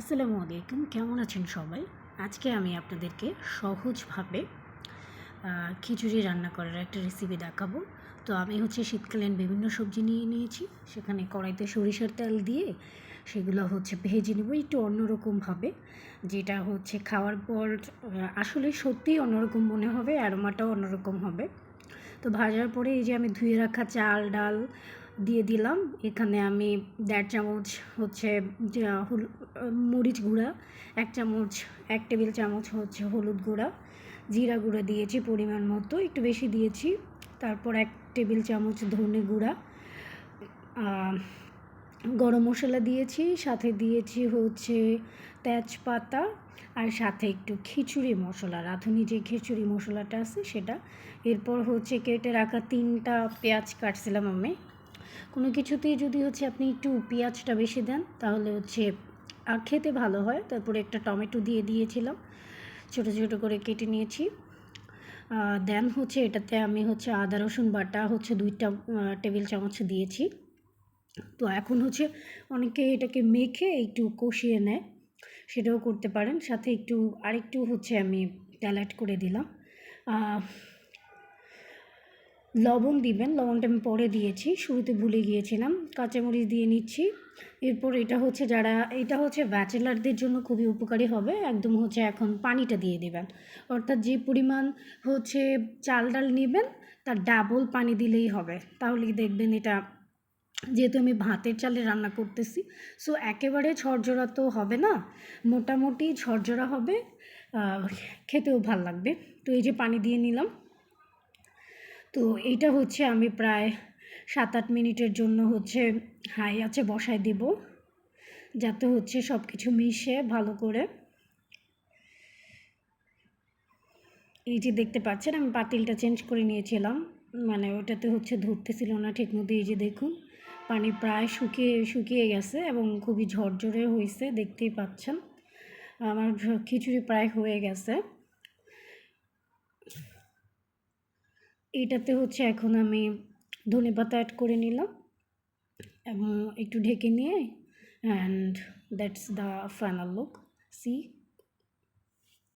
আসসালামু আলাইকুম, কেমন আছেন সবাই? আজকে আমি আপনাদেরকে সহজভাবে খিচুড়ি রান্না করার একটা রেসিপি দেখাবো। তো আমি শীতকালীন বিভিন্ন সবজি নিয়ে নিয়েছি। সেখানে কড়াইতে সরিষার তেল দিয়ে সেগুলো ভেজে নেব একটু অন্যরকমভাবে, যেটা খাওয়ার পর আসলে সত্যিই অন্যরকম মনে হবে, অ্যারোমাটাও অন্যরকম হবে। তো ভাজার পরে এই যে আমি ধুয়ে রাখা চাল ডাল দিয়ে দিলাম। এখানে আমি 1.5 চামচ মরিচ গুঁড়া, 1 টেবিল চামচ হলুদ গুঁড়া, জিরা গুঁড়া দিয়েছি পরিমাণ মতো, একটু বেশি দিয়েছি। তারপর 1 টেবিল চামচ ধনে গুঁড়া, গরম মশলা দিয়েছি, সাথে দিয়েছি তেজপাতা, আর সাথে একটু খিচুড়ি মশলা, রাঁধুনি যে খিচুড়ি মশলাটা আছে সেটা। এরপর কেটে রাখা 3টা পেঁয়াজ কাটছিলাম আমি। কোনো কিছুতেই যদি আপনি একটু পেঁয়াজটা বেশি দেন তাহলে খেতে ভালো হয়। তারপরে একটা টমেটো দিয়ে দিয়েছিলাম, ছোটো ছোটো করে কেটে নিয়েছি। দেন এটাতে আমি আদা রসুন বাটা 2টা টেবিল চামচ দিয়েছি। তো এখন অনেকে এটাকে মেখে একটু কষিয়ে নেয়, সেটাও করতে পারেন। সাথে আরেকটু আমি তেল অ্যাড করে দিলাম। লবণ দিবেন, লবণটা আমি পরে দিয়েছি, শুরুতে ভুলে গিয়েছিলাম। কাঁচামরিচ দিয়ে নিচ্ছি। এরপর এটা ব্যাচেলারদের জন্য খুবই উপকারী হবে। একদম এখন পানিটা দিয়ে দেবেন, অর্থাৎ যে পরিমাণ চাল ডাল নেবেন তার ডাবল পানি দিলেই হবে। তাহলেই দেখবেন এটা, যেহেতু আমি ভাতের চালে রান্না করতেছি, সো একেবারে ঝরঝরা তো হবে না, মোটামুটি ঝরঝরা হবে, খেতেও ভাল লাগবে। তো এই যে পানি দিয়ে নিলাম। তো এইটা আমি প্রায় 7-8 মিনিটের জন্য হাই আছে বসায় দিব, যাতে সব কিছু মিশে ভালো করে। এই যে দেখতে পাচ্ছেন আমি পাতিলটা চেঞ্জ করে নিয়েছিলাম, মানে ওটাতে ধরতেছিল না ঠিক মতো। এই যে দেখুন পানি প্রায় শুকিয়ে গেছে এবং খুবই ঝরঝরে হয়েছে, দেখতেই পাচ্ছেন। আমার খিচুড়ি প্রায় হয়ে গেছে। এটাতে এখন আমি ধনেপাতা অ্যাড করে নিলাম এবং একটু ঢেকে নিয়ে, and that's the final look. C